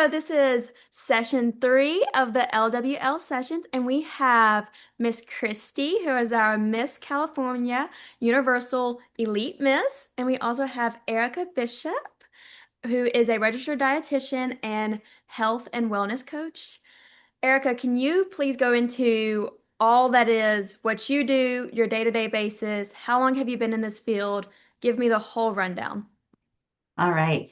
So this is session 3 of the LWL sessions, and we have Miss Kristi, who is our Miss California Universal Elite Miss, and we also have Ereka Bishop, who is a registered dietitian and health and wellness coach. Ereka, can you please go into all that is what you do, your day-to-day basis? How long have you been in this field? Give me the whole rundown. All right.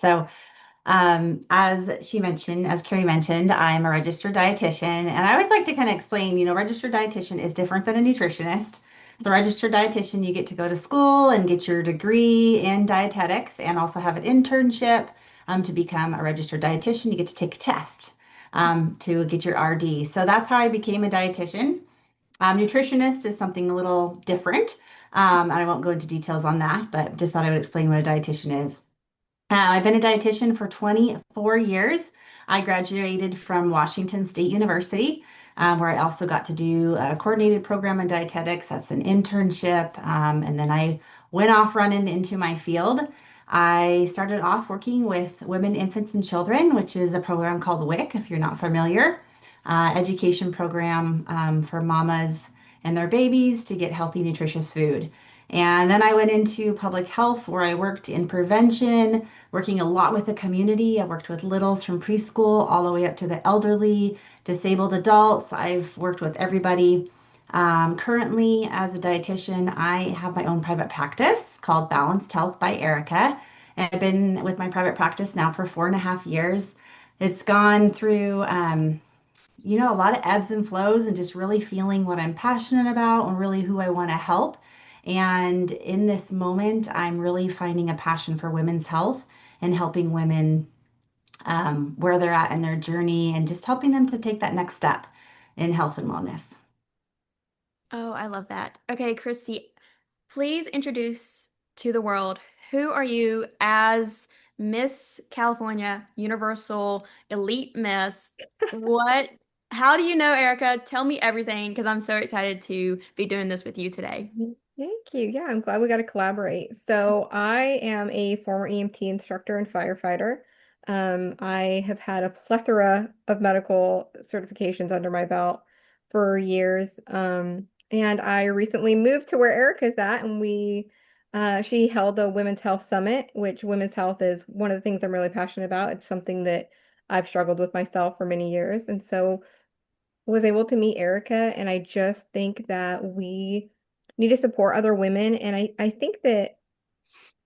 As she mentioned, as Carrie mentioned, I'm a registered dietitian, and I always like to kind of explain, registered dietitian is different than a nutritionist. So, registered dietitian, you get to go to school and get your degree in dietetics and also have an internship. To become a registered dietitian, you get to take a test to get your RD. So, that's how I became a dietitian. Nutritionist is something a little different. And I won't go into details on that, but just thought I would explain what a dietitian is. I've been a dietitian for 24 years. I graduated from Washington State University, where I also got to do a coordinated program in dietetics. That's an internship. And then I went off running into my field. I started off working with women, infants, and children, which is a program called WIC, if you're not familiar, education program for mamas and their babies to get healthy, nutritious food. And then I went into public health where I worked in prevention, working a lot with the community. I worked with littles from preschool all the way up to the elderly, disabled adults. I've worked with everybody. Currently, as a dietitian, I have my own private practice called Balanced Health by Ereka. And I've been with my private practice now for 4.5 years. It's gone through, a lot of ebbs and flows and just really feeling what I'm passionate about and really who I want to help. And in this moment, I'm really finding a passion for women's health and helping women where they're at in their journey and just helping them to take that next step in health and wellness. Oh, I love that. Okay, Christy, please introduce to the world who are you as Miss California Universal Elite Miss? What, how do you know Erica? Tell me everything because I'm so excited to be doing this with you today. Thank you. Yeah, I'm glad we got to collaborate. So, I am a former EMT instructor and firefighter. I have had a plethora of medical certifications under my belt for years. And I recently moved to where Erica's at, and she held a Women's Health Summit, which women's health is one of the things I'm really passionate about. It's something that I've struggled with myself for many years. And so, was able to meet Erica, and I just think that we need to support other women. And I think that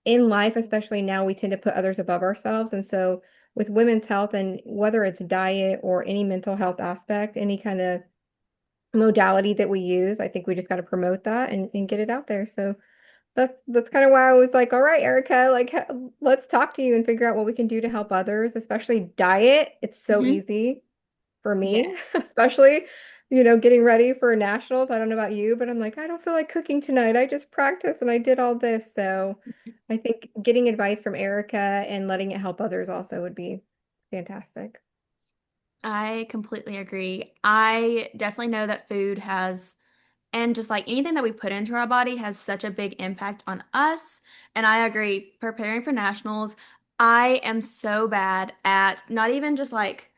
in life, especially now, we tend to put others above ourselves. And so with women's health, and whether it's diet or any mental health aspect, any kind of modality that we use, I think we just got to promote that and get it out there. So that's kind of why I was like, all right, Erica, like let's talk to you and figure out what we can do to help others, especially diet. It's so Mhm. easy for Yeah. me, especially, getting ready for nationals. I don't know about you, but I'm like, I don't feel like cooking tonight. I just practiced and I did all this. So I think getting advice from Erica and letting it help others also would be fantastic. I completely agree. I definitely know that food has, and just like anything that we put into our body has such a big impact on us. And I agree, preparing for nationals, I am so bad at not even just like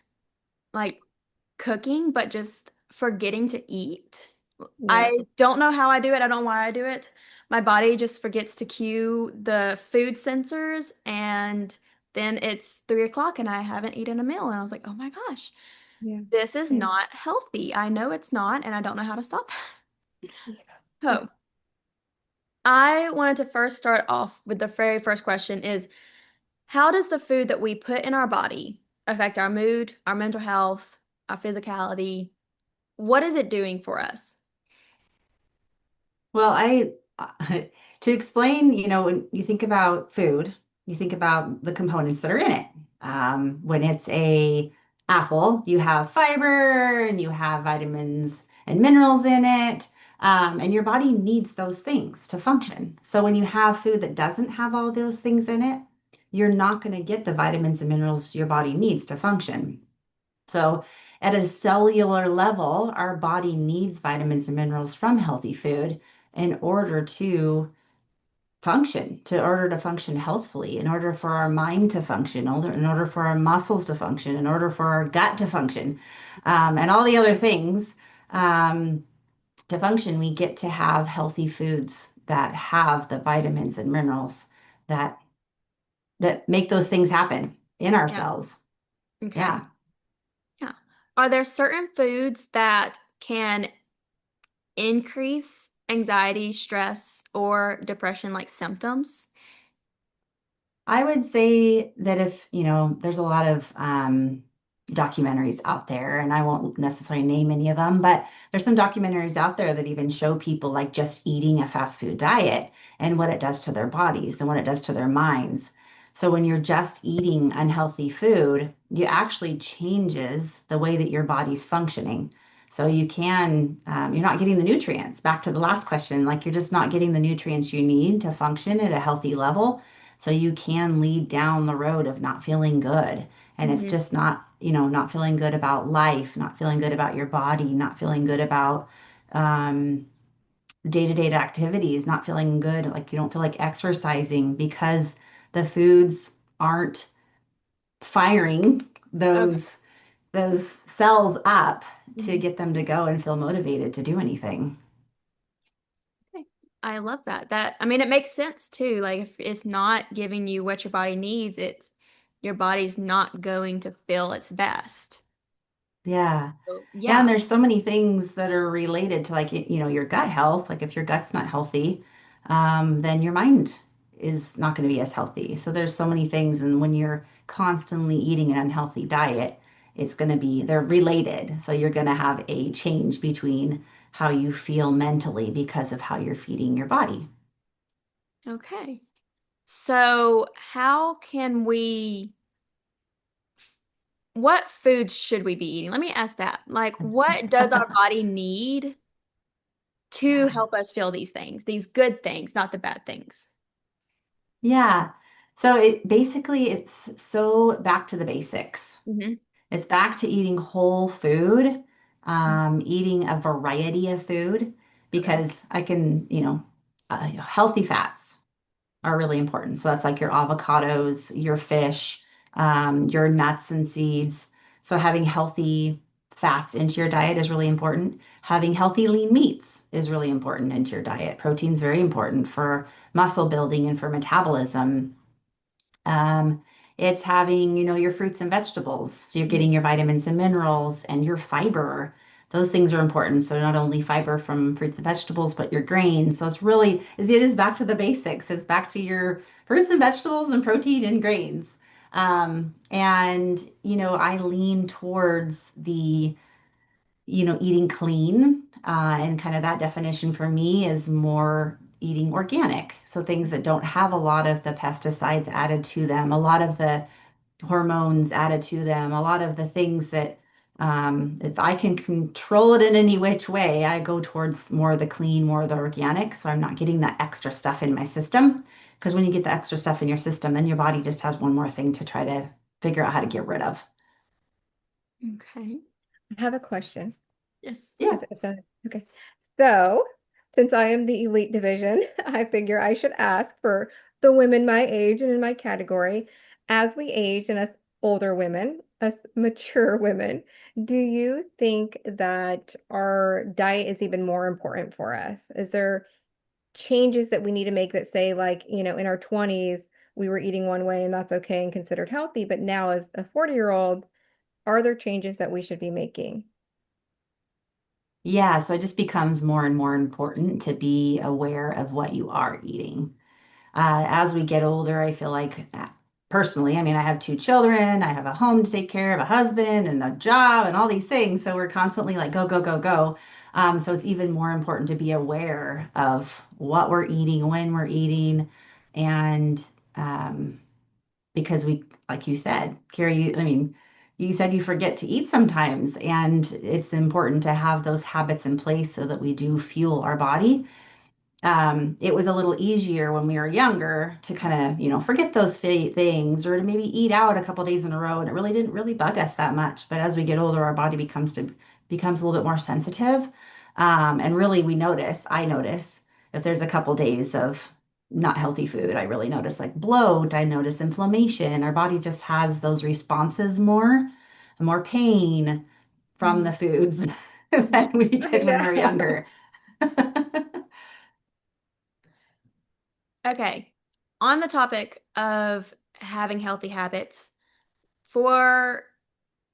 cooking, but just forgetting to eat. Yeah. I don't know how I do it. I don't know why I do it. My body just forgets to cue the food sensors, and then it's 3 o'clock and I haven't eaten a meal. And I was like, oh my gosh, Yeah. this is Yeah. not healthy. I know it's not, and I don't know how to stop that. Yeah. Yeah. So I wanted to first start off with the very first question is, how does the food that we put in our body affect our mood, our mental health, our physicality? What is it doing for us? Well, to explain, when you think about food, you think about the components that are in it. When it's a apple, you have fiber and you have vitamins and minerals in it. And your body needs those things to function. So when you have food that doesn't have all those things in it, you're not going to get the vitamins and minerals your body needs to function. So, at a cellular level, our body needs vitamins and minerals from healthy food in order to function, to order to function healthfully, in order for our mind to function, in order for our muscles to function, in order for our gut to function, and all the other things um, to function, we get to have healthy foods that have the vitamins and minerals that make those things happen in our Yeah. cells. Okay. Yeah. Yeah. Are there certain foods that can increase anxiety, stress, or depression like symptoms? I would say that if, there's a lot of documentaries out there, and I won't necessarily name any of them, but there's some documentaries out there that even show people like just eating a fast food diet and what it does to their bodies and what it does to their minds. So when you're just eating unhealthy food, you actually changes the way that your body's functioning. So you're not getting the nutrients. Back to the last question, like you're just not getting the nutrients you need to function at a healthy level. So you can lead down the road of not feeling good. And it's Hmm. just not, not feeling good about life, not feeling good about your body, not feeling good about um, day-to-day activities, not feeling good, like you don't feel like exercising because the foods aren't firing Okay. those cells up to Mhm. get them to go and feel motivated to do anything. Okay. I love that. I mean, it makes sense too. Like if it's not giving you what your body needs, your body's not going to feel its best. Yeah. So, Yeah, and yeah. there's so many things that are related to like your gut health. Like if your gut's not healthy, then your mind is not going to be as healthy. So there's so many things, and when you're constantly eating an unhealthy diet, they're related. So you're going to have a change between how you feel mentally because of how you're feeding your body. Okay. So, how can what foods should we be eating? Let me ask that. Like, what does our body need to Yeah. help us feel these things, these good things, not the bad things? Yeah. So it's so back to the basics. Hmm. It's back to eating whole food, eating a variety of food, Okay. because healthy fats are really important. So that's like your avocados, your fish, your nuts and seeds. So having healthy fats into your diet is really important. Having healthy lean meats is really important into your diet. Protein's very important for muscle building and for metabolism. um, it's having, your fruits and vegetables. So you're getting your vitamins and minerals and your fiber. Those things are important. So not only fiber from fruits and vegetables, but your grains. So it is back to the basics. It's back to your fruits and vegetables and protein and grains. I lean towards eating clean. And kind of that definition for me is more eating organic. So things that don't have a lot of the pesticides added to them, a lot of the hormones added to them, a lot of the things that if I can control it in any which way, I go towards more of the clean, more of the organic. So I'm not getting that extra stuff in my system. Because when you get the extra stuff in your system, then your body just has one more thing to try to figure out how to get rid of. Okay. I have a question. Yes. Yeah. Okay. So, since I am the elite division, I figure I should ask for the women my age and in my category. As we age and as older women, as mature women, do you think that our diet is even more important for us? Is there changes that we need to make that say, like, in our 20s, we were eating one way and that's okay and considered healthy, but now as a 40-year-old, are there changes that we should be making? Yeah. So it just becomes more and more important to be aware of what you are eating. As we get older, I feel like personally, I mean, I have two children, I have a home to take care of, a husband, and a job, and all these things. So we're constantly like, go, go, go, go. So it's even more important to be aware of what we're eating, when we're eating, and um, because like you said, Carrie, I mean, you said you forget to eat sometimes, and it's important to have those habits in place so that we do fuel our body. It was a little easier when we were younger to kind of, forget those things or to maybe eat out a couple days in a row, and it really didn't really bug us that much. But as we get older, our body becomes a little bit more sensitive, and really I notice if there's a couple days of not healthy food. I really notice like bloat, I notice inflammation. Our body just has those responses more pain from the Mhm. foods than we I did when we were know. younger. Okay. On the topic of having healthy habits, for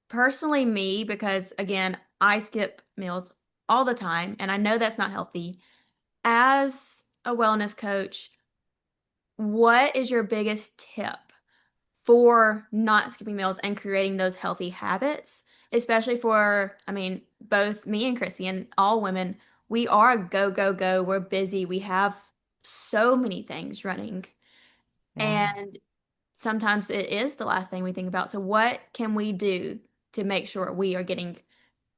personally me, because again, I skip meals all the time, and I know that's not healthy. As a wellness coach, what is your biggest tip for not skipping meals and creating those healthy habits? Especially for, I mean, both me and Chrissy and all women, we are go, go, go. We're busy. We have so many things running. Yeah. And sometimes it is the last thing we think about. So, what can we do to make sure we are getting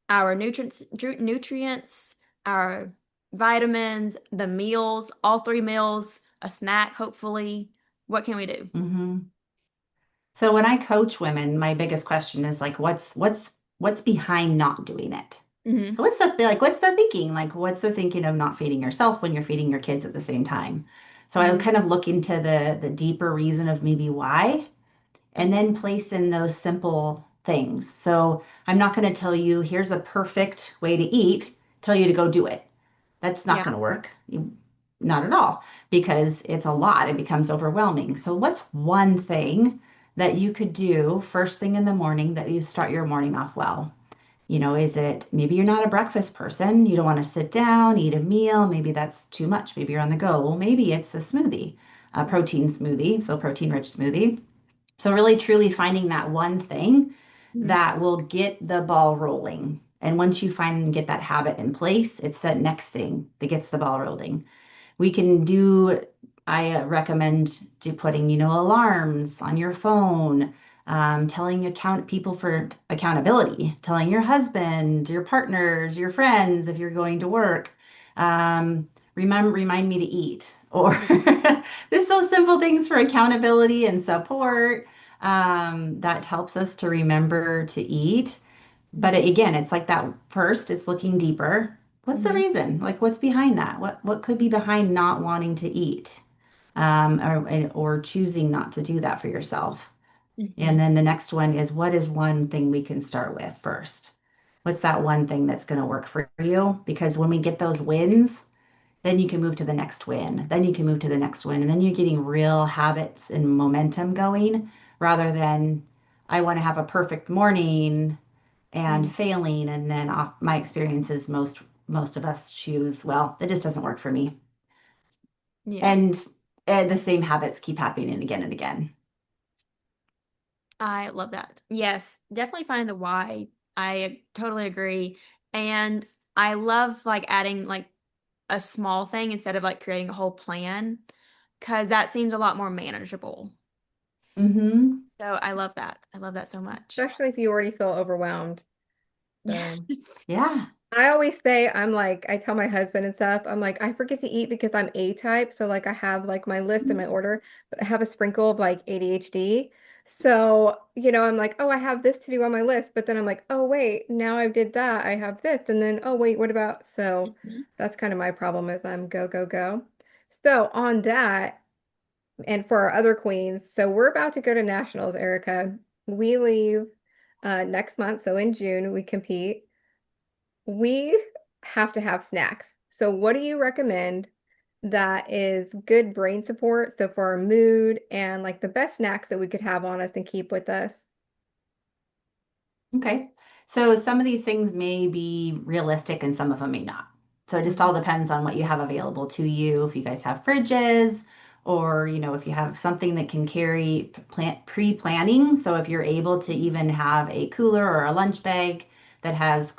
our nutrients, our vitamins, the meals, all three meals, a snack, hopefully? What can we do? hmm So when I coach women, my biggest question is like, what's behind not doing it? Hmm. So what's the thinking? Like, what's the thinking of not feeding yourself when you're feeding your kids at the same time? So I Hmm. kind of look into the deeper reason of maybe why, and Hmm. then place in those simple things. So I'm not going to tell you here's a perfect way to eat, tell you to go do it. That's not Yeah. going to work. Not at all, because it's a lot. It becomes overwhelming. So, what's one thing that you could do first thing in the morning that you start your morning off well? Is it maybe you're not a breakfast person? You don't want to sit down, eat a meal. Maybe that's too much. Maybe you're on the go. Well, maybe it's a smoothie, a Mhm. protein smoothie, so protein rich smoothie. So, really, truly finding that one thing Mhm. that will get the ball rolling. And once you find and get that habit in place, it's that next thing that gets the ball rolling. We can do, I recommend putting, alarms on your phone, telling people for accountability, telling your husband, your partners, your friends if you're going to work. Remind me to eat, or Yeah. just those simple things for accountability and support, that helps us to remember to eat. But Mhm. again, it's like that first, it's looking deeper. What's the Mhm. reason? Like, what's behind that? What could be behind not wanting to eat, or choosing not to do that for yourself? And Mhm. then the next one is, what is one thing we can start with first? What's that one thing that's going to work for you? Because when we get those wins, then you can move to the next win. Then you can move to the next win. And then you're getting real habits and momentum going rather than I want to have a perfect morning and Mhm. failing. And then my experience is most of us choose, well, it just doesn't work for me. Yeah. And the same habits keep happening again and again. I love that. Yes, definitely find the why. I totally agree. And I love like adding like a small thing instead of like creating a whole plan because that seems a lot more manageable. Hmm So I love that. I love that so much. Especially if you already feel overwhelmed. So. Yeah. I always say I'm like I tell my husband and stuff, I'm like I forget to eat because I'm A type, so like I have like my list and my order, but I have a sprinkle of like ADHD. So, I'm like, "Oh, I have this to do on my list," but then I'm like, "Oh, wait, now I did that. I have this." And then, "Oh, wait, what about?" So, Mhm. that's kind of my problem is I'm go go go. So, on that and for our other queens, so we're about to go to nationals, Erica. We leave next month, so in June we compete. We have to have snacks. So, what do you recommend that is good brain support? So, for our mood and like the best snacks that we could have on us and keep with us. Okay. So some of these things may be realistic and some of them may not. So it just all Mhm. depends on what you have available to you. If you guys have fridges or, if you have something that can carry pre-planning. So if you're able to even have a cooler or a lunch bag that has,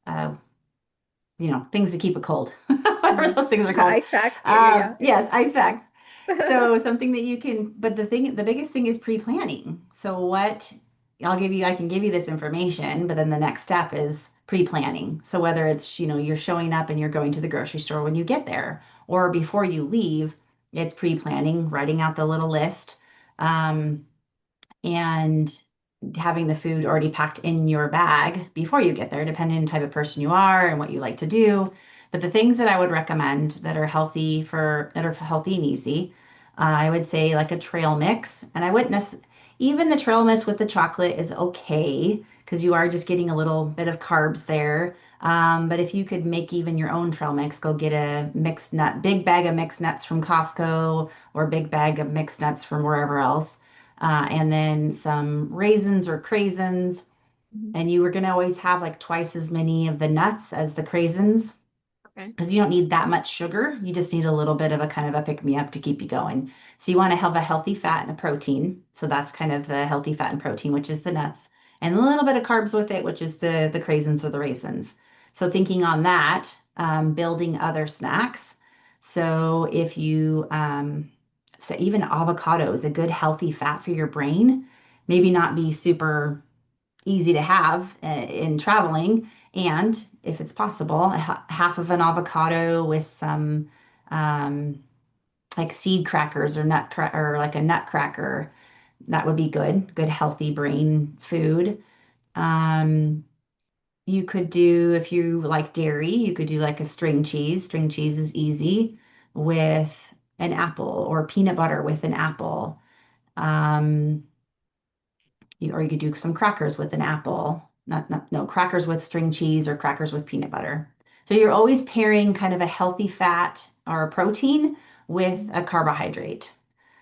uh, things to keep it cold, whatever Mhm. those things are The called. ice packs. Yeah, Yes, ice packs. yeah. So something that you can, but the biggest thing is pre-planning. So I can give you this information, but then the next step is pre-planning. So whether it's, you're showing up and you're going to the grocery store when you get there, or before you leave, it's pre-planning, writing out the little list. Um, and having the food already packed in your bag before you get there, depending on the type of person you are and what you like to do. But the things that I would recommend that are healthy and easy, I would say like a trail mix. And I wouldn't necessarily, even the trail mix with the chocolate is okay because you are just getting a little bit of carbs there. But if you could make even your own trail mix, go get a big bag of mixed nuts from Costco or big bag of mixed nuts from wherever else. And then some raisins or craisins. Mhm. And you were going to always have like twice as many of the nuts as the craisins Okay. because you don't need that much sugar. You just need a little bit of a kind of a pick me up to keep you going. So you want to have a healthy fat and a protein. So that's kind of the healthy fat and protein, which is the nuts, and a little bit of carbs with it, which is the craisins or the raisins. So thinking on that, building other snacks. So if you so even avocado is a good healthy fat for your brain. Maybe not be super easy to have in traveling. And if it's possible, half of an avocado with some um, like seed crackers or or like a nut cracker, that would be good. Good healthy brain food. Um, you could do, if you like dairy, you could do like a string cheese. String cheese is easy with an apple or peanut butter with an apple. Um, or you could do some crackers with an apple. No, crackers with string cheese or crackers with peanut butter. So you're always pairing kind of a healthy fat or a protein with Mhm. a carbohydrate.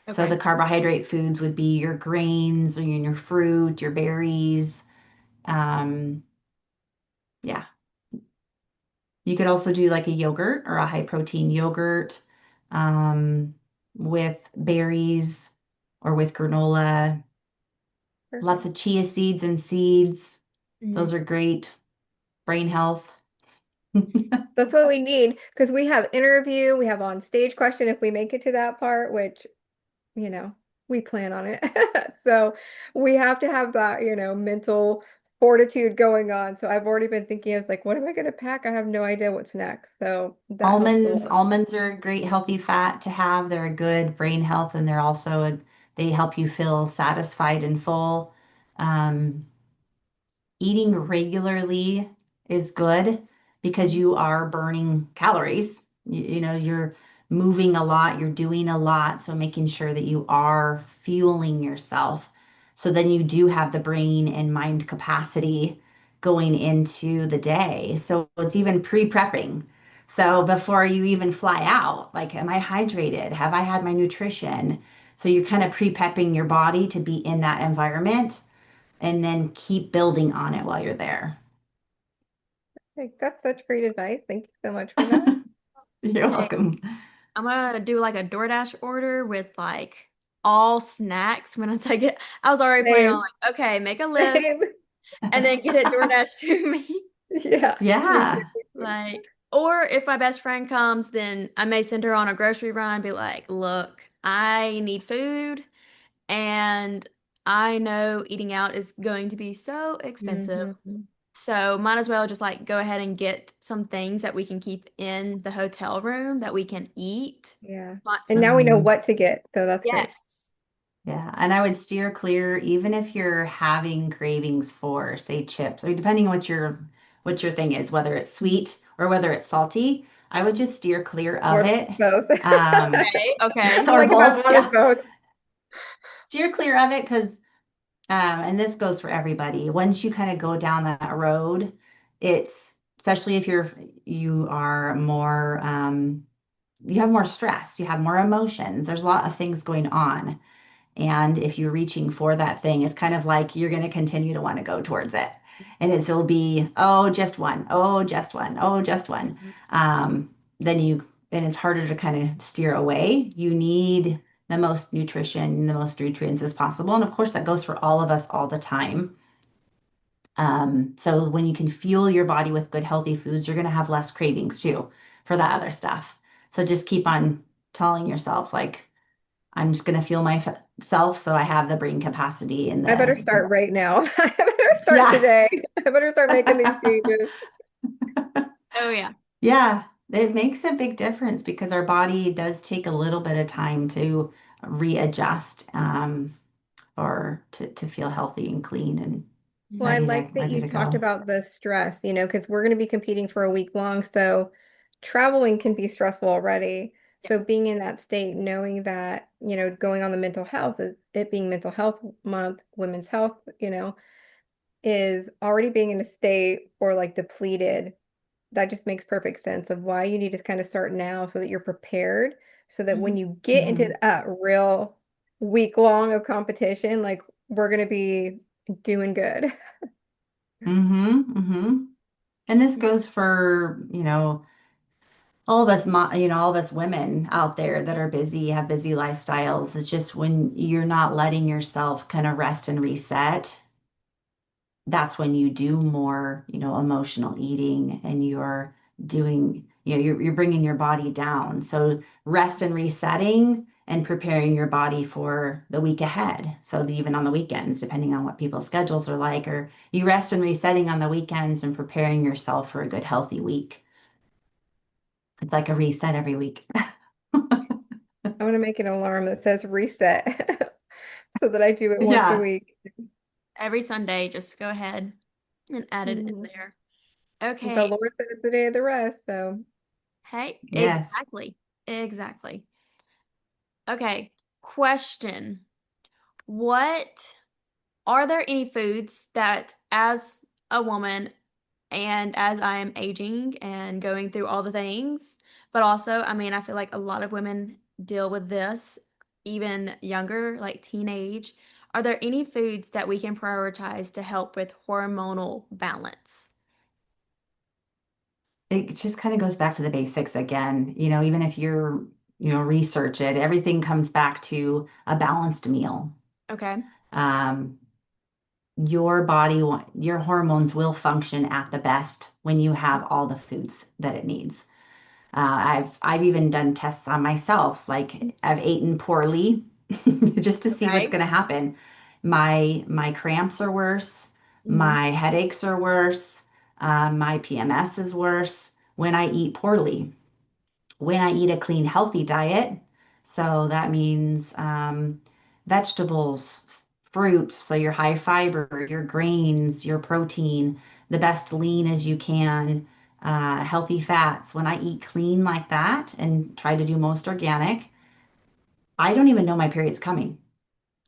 So the Okay. carbohydrate foods would be your grains or your fruit, your berries. Um, yeah. You could also do like a yogurt or a high protein yogurt um, with berries or with granola. Lots Perfect. of chia seeds and seeds. Those Mhm. are great. Brain health. That's what we need because we have interview, we have on stage question if we make it to that part, which, you know, we plan on it. So we have to have that, mental fortitude going on. So I've already been thinking, I was like, what am I going to pack? I have no idea what's next. So that helps a Almonds, lot. almonds are a great healthy fat to have. They're a good brain health and they help you feel satisfied and full. Um, Eating regularly is good because Mhm. you are burning calories. You're moving a lot, you're doing a lot. So making sure that you are fueling yourself. So then you do have the brain and mind capacity going into the day. So it's even pre-prepping. So before you even fly out, like, am I hydrated? Have I had my nutrition? So you're kind of pre-prepping your body to be in that environment and then keep building on it while you're there. Like, that's such great advice. Thank you so much for that. You're Hey, welcome. I'm gonna do like a DoorDash order with like all snacks when I take it. I was already planning on Same, like, okay, make a list same. and then get it DoorDash to me. Yeah, me too. Yeah. Me too. Like, or if my best friend comes, then I may send her on a grocery run, be like, look, I need food and I know eating out is going to be so expensive. Mhm. So might as well just like go ahead and get some things that we can keep in the hotel room that we can eat. Yeah. Not And some, now we know Mhm. what to get, so that's great. yes. Yeah. And I would steer clear, even if you're having cravings for, say, chips, or depending on what your thing is, whether it's sweet or whether it's salty, I would just steer clear of Or it. both. Um, Okay, okay. Like or if I both, wanted yeah. both. Steer clear of it because and this goes for everybody. Once you kind of go down that road, it's especially if you are more you have more stress, you have more emotions. There's a lot of things going on. And if you're reaching for that thing, it's kind of like you're going to continue to want to go towards it. And it'll be, oh, just one, oh, just one, oh, just one. Then then it's harder to kind of steer away. You need the most nutrition, the most nutrients as possible. And of course, that goes for all of us all the time. So when you can fuel your body with good, healthy foods, you're going to have less cravings too for that other stuff. So just keep on telling yourself, like, I'm just going to fuel myself so I have the brain capacity and I better the start right now. I better start yeah. today. I better start making these changes. Oh yeah. Yeah, it makes a big difference because our body does take a little bit of time to readjust or to feel healthy and clean and Well, I Mhm. like that ready you to talked go. about the stress, because we're going to be competing for a week long. So traveling can be stressful already. Yeah. So being in that state, knowing that, going on the mental health, it being mental health month, women's health, is already being in a state or like depleted. That just makes perfect sense of why you need to kind of start now so that you're prepared, so that when Mhm. you get into Mm-hmm. that real week long of competition, like we're going to be doing good. Mm-hmm. Mm-hmm. And this goes for, all of us, all of us women out there that are busy, have busy lifestyles. It's just when you're not letting yourself kind of rest and reset, that's when you do more, emotional eating and you're doing, you're bringing your body down. So rest and resetting and preparing your body for the week ahead. So even on the weekends, depending on what people's schedules are like, or you rest and resetting on the weekends and preparing yourself for a good, healthy week. It's like a reset every week. I'm going to make an alarm that says reset so that I do it once a Yeah. week. Every Sunday, just go ahead and add it in Mhm. there. The Okay. Lord said it's the day of the rest, so Hey, Yes. exactly. Exactly. Okay. Question. What are there any foods that, as a woman and as I am aging and going through all the things, but also, I mean, I feel like a lot of women deal with this, even younger, like teenage. Are there any foods that we can prioritize to help with hormonal balance? It just kind of goes back to the basics again. Even if research it, everything comes back to a balanced meal. Okay. Um, your hormones will function at the best when you have all the foods that it needs. I've even done tests on myself, like I've eaten poorly just to see what's Okay. going to happen. My cramps are worse, Hmm. my headaches are worse, my PMS is worse when I eat poorly. When I eat a clean, healthy diet, so that means vegetables, fruit, so your high fiber, your grains, your protein, the best lean as you can, healthy fats. When I eat clean like that and try to do most organic, I don't even know my period's coming.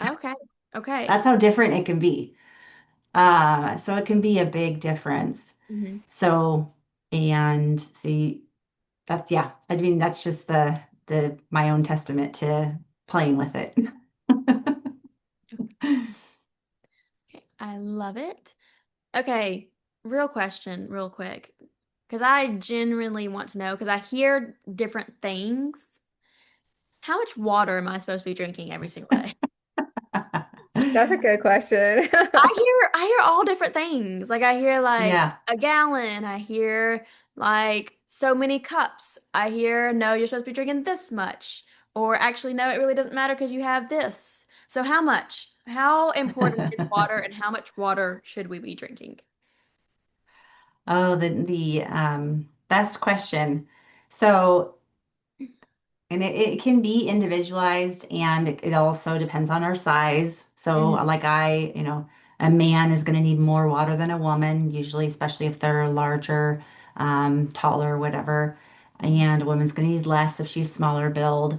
Okay. Okay. That's how different it can be. So it can be a big difference. Hmm. So, and so that's, yeah, I mean, that's just the my own testament to playing with it. Okay. I love it. Okay. Real question, real quick. Because I genuinely want to know, because I hear different things. How much water am I supposed to be drinking every single day? that's a good question. I hear all different things. Like I hear like Yeah. a gallon. I hear like so many cups. I hear no, you're supposed to be drinking this much. Or actually, no, it really doesn't matter because you have this. So how much? How important is water and how much water should we be drinking? Oh, the best question. So, and it can be individualized and it also depends on our size. So, Hmm. like a man is going to need more water than a woman, usually, especially if they're larger, taller, whatever. And a woman's going to need less if she's smaller build.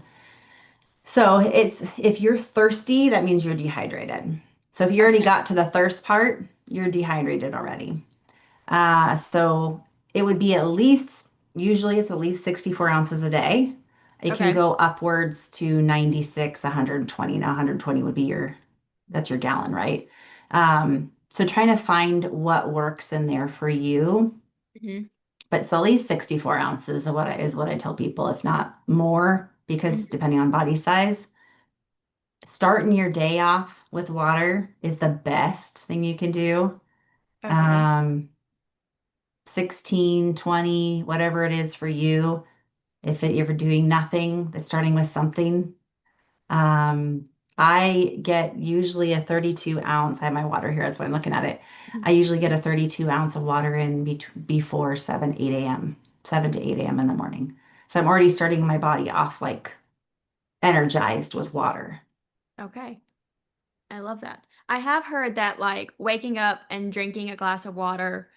So it's if you're thirsty, that means you're dehydrated. So if you already Okay. got to the thirst part, you're dehydrated already. So it would be at least, usually it's at least 64 ounces a day. It can Okay. go upwards to 96, 120. Now 120 would be that's your gallon, right? So trying to find what works in there for you. Hmm. But it's at least 64 ounces of what I tell people, if not more, because Hmm. depending on body size. Starting your day off with water is the best thing you can do. Okay. Um, 16, 20, whatever it is for you. If you're doing nothing, that's starting with something. Um, I get usually a 32 ounce. I have my water here. That's why I'm looking at it. I usually get a 32 ounce of water in before 7, 8 a.m., 7 to 8 a.m. in the morning. So I'm already starting my body off like energized with water. Okay. I love that. I have heard that like waking up and drinking a glass of water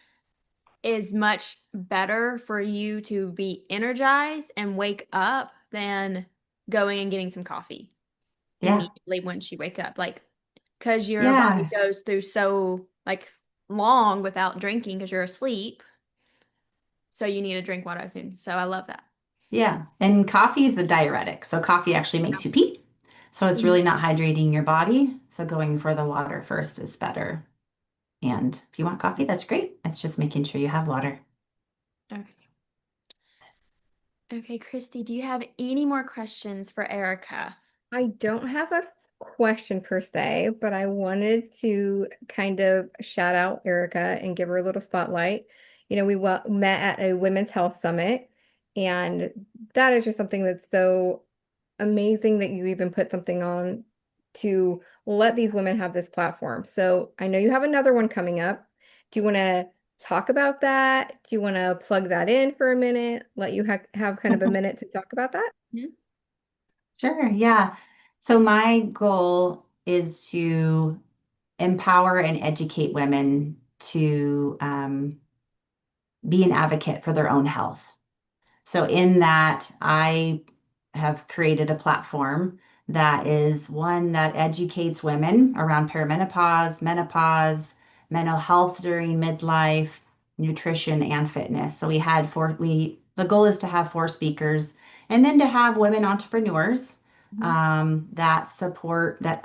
is much better for you to be energized and wake up than going and getting some coffee Yeah. immediately once you wake up. Like, because your body Yeah. goes through so like long without drinking because you're asleep. So you need to drink water as soon. So I love that. Yeah. And coffee is a diuretic. So coffee actually makes you pee. So it's Mhm. really not hydrating your body. So going for the water first is better. And if you want coffee, that's great. It's just making sure you have water. Okay. Okay, Kristi, do you have any more questions for Ereka? I don't have a question per se, but I wanted to kind of shout out Erica and give her a little spotlight. We met at a women's health summit, and that is just something that's so amazing that you even put something on to let these women have this platform. So I know you have another one coming up. Do you want to talk about that? Do you want to plug that in for a minute? Let you have kind of a minute to talk about that? Mhm. Sure. Yeah. So my goal is to empower and educate women to be an advocate for their own health. So, in that, I have created a platform that is one that educates women around perimenopause, menopause, mental health during midlife, nutrition, and fitness. So, the goal is to have four speakers and then to have women entrepreneurs Mhm. that support that's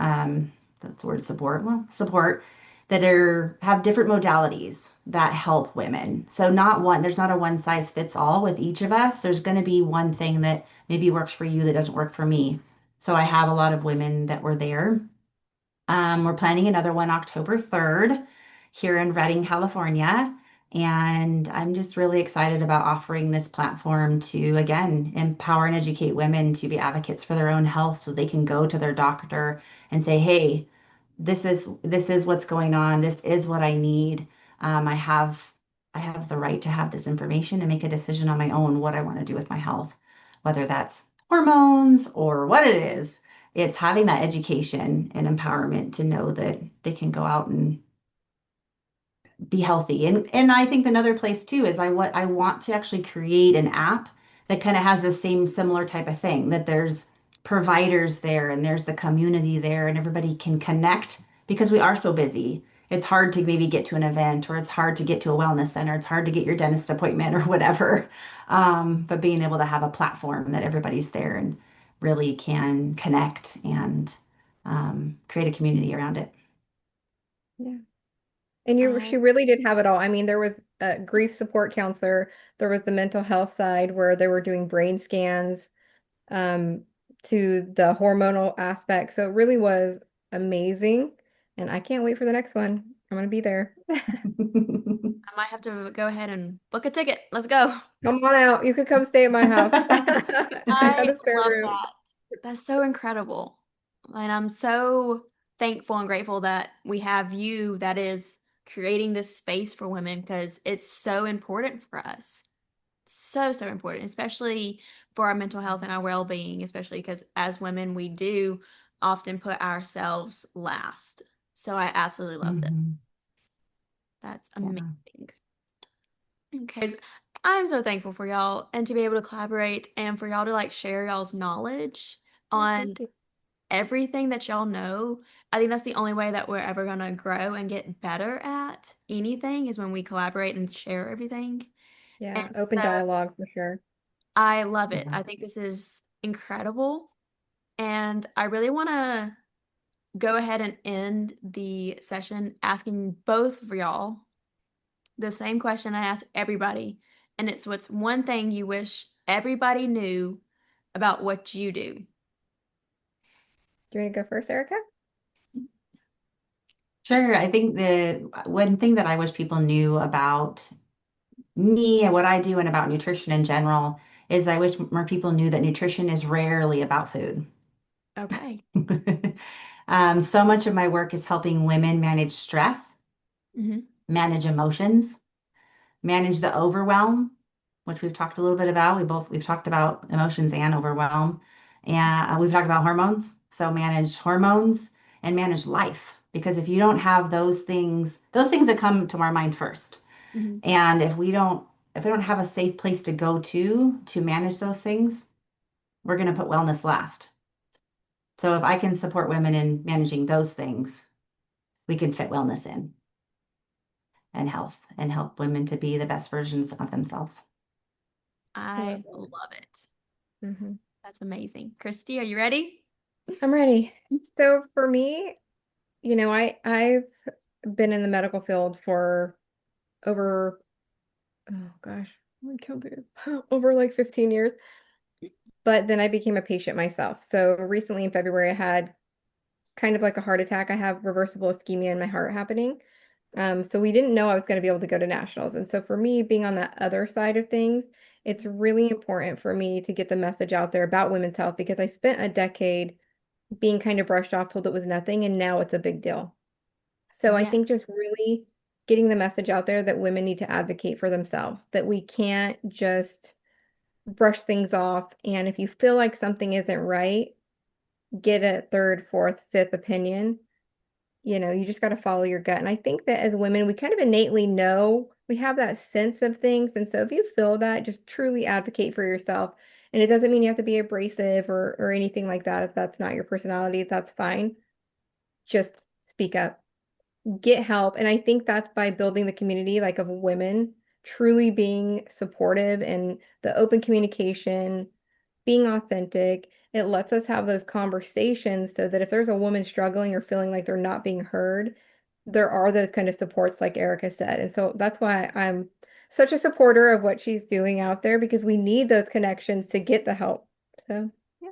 the word support, well, support that have different modalities that help women. So there's not a one size fits all with each of us. There's going to be one thing that maybe works for you that doesn't work for me. So I have a lot of women that were there. We're planning another one October 3rd here in Redding, California. And I'm just really excited about offering this platform to, again, empower and educate women to be advocates for their own health so they can go to their doctor and say, hey, this is what's going on. This is what I need. I have the right to have this information and make a decision on my own what I want to do with my health, whether that's hormones or what it is. It's having that education and empowerment to know that they can go out and be healthy. And I think another place too is I want to actually create an app that kind of has the same similar type of thing, that there's providers there and there's the community there and everybody can connect because we are so busy. It's hard to maybe get to an event or it's hard to get to a wellness center. It's hard to get your dentist appointment or whatever. But being able to have a platform that everybody's there and really can connect and create a community around it. Yeah. And I she really did have it all. I mean, there was a grief support counselor, there was the mental health side where they were doing brain scans, um, to the hormonal aspect. So it really was amazing. And I can't wait for the next one. I'm gonna be there. I might have to go ahead and book a ticket. Let's go. Come on out. You could come stay at my house. I got I a spare love room. that. That's so incredible. And I'm so thankful and grateful that we have you that is creating this space for women because it's so important for us. So, so important, especially for our mental health and our well being, especially because as women, we do often put ourselves last. So I absolutely love this. Mhm. That's Yeah. amazing. Okay. I'm so thankful for y'all and to be able to collaborate and for y'all to like share y'all's knowledge Oh, on thank you. everything that y'all know. I think that's the only way that we're ever going to grow and get better at anything is when we collaborate and share everything. And Yeah, open so dialogue for sure. I love it. Yeah. I think this is incredible. And I really want to go ahead and end the session asking both of y'all the same question I ask everybody. And it's what's one thing you wish everybody knew about what you do? Do you want to go first, Erica? Sure. I think the one thing that I wish people knew about me and what I do and about nutrition in general is I wish more people knew that nutrition is rarely about food. Okay. So much of my work is helping women manage stress, Hmm. manage emotions, manage the overwhelm, which we've talked a little bit about. We've talked about emotions and overwhelm, and we've talked about hormones. So manage hormones and manage life, because if you don't have those things that come to our mind first. Mhm. And if we don't have a safe place to go to manage those things, we're going to put wellness last. So if I can support women in managing those things, we can fit wellness in and health and help women to be the best versions of themselves. I love I it. love it. Hmm. That's amazing. Kristi, are you ready? I'm ready. So for me, I've been in the medical field for over, oh gosh, I can't do it. Over like 15 years. But then I became a patient myself. So recently in February, I had kind of like a heart attack. I have reversible ischemia in my heart happening. So we didn't know I was going to be able to go to nationals. And so for me, being on that other side of things, it's really important for me to get the message out there about women's health because I spent a decade being kind of brushed off, told it was nothing, and now it's a big deal. So I Yeah. think just really getting the message out there that women need to advocate for themselves, that we can't just brush things off. And if you feel like something isn't right, get a third, fourth, fifth opinion. You just got to follow your gut. And I think that as women, we kind of innately know we have that sense of things. And so if you feel that, just truly advocate for yourself. And it doesn't mean you have to be abrasive or anything like that. If that's not your personality, that's fine. Just speak up, get help. And I think that's by building the community like of women truly being supportive and the open communication, being authentic. It lets us have those conversations so that if there's a woman struggling or feeling like they're not being heard, there are those kind of supports like Ereka said. And so that's why I'm such a supporter of what she's doing out there because we need those connections to get the help. So, yeah.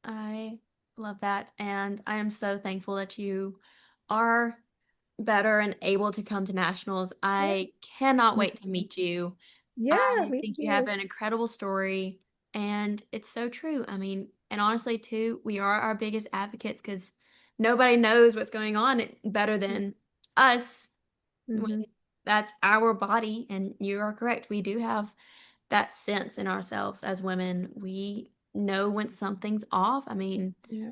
I love that. And I am so thankful that you are better and able to come to nationals. Yeah. I cannot wait to Mhm. meet you. Yeah, I me think you have too. an incredible story, and it's so true. I mean, and honestly, too, we are our biggest advocates because nobody knows what's going on better than us when Mm-hmm. that's our body. And you are correct. We do have that sense in ourselves as women. We know when something's off. I mean, Yeah.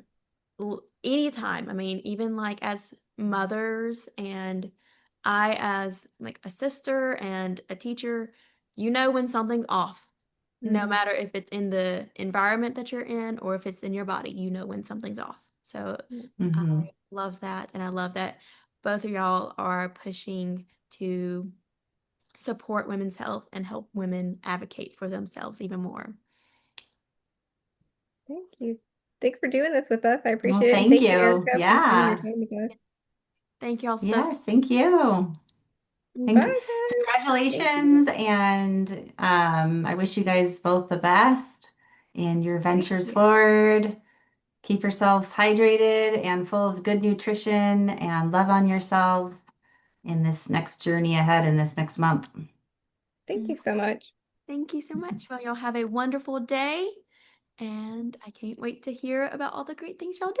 anytime. I mean, even like as mothers and I as like a sister and a teacher, you know when something's off. No Mm-hmm. matter if it's in the environment that you're in or if it's in your body, you know when something's off. So I Hmm. love that. And I love that both of y'all are pushing to support women's health and help women advocate for themselves even more. Thank you. Thanks for doing this with us. I Well, appreciate it. And thank thank you, you. Ereka, for spending your Yeah. time with us. Thank y'all so Yes, thank you. Bye, And guys. Thank you. congratulations. And I wish you guys both the best in your Thank ventures you. forward. Keep yourselves hydrated and full of good nutrition and love on yourselves in this next journey ahead in this next month. Thank you much. so much. Thank you so much. Well, y'all have a wonderful day, and I can't wait to hear about all the great things y'all do.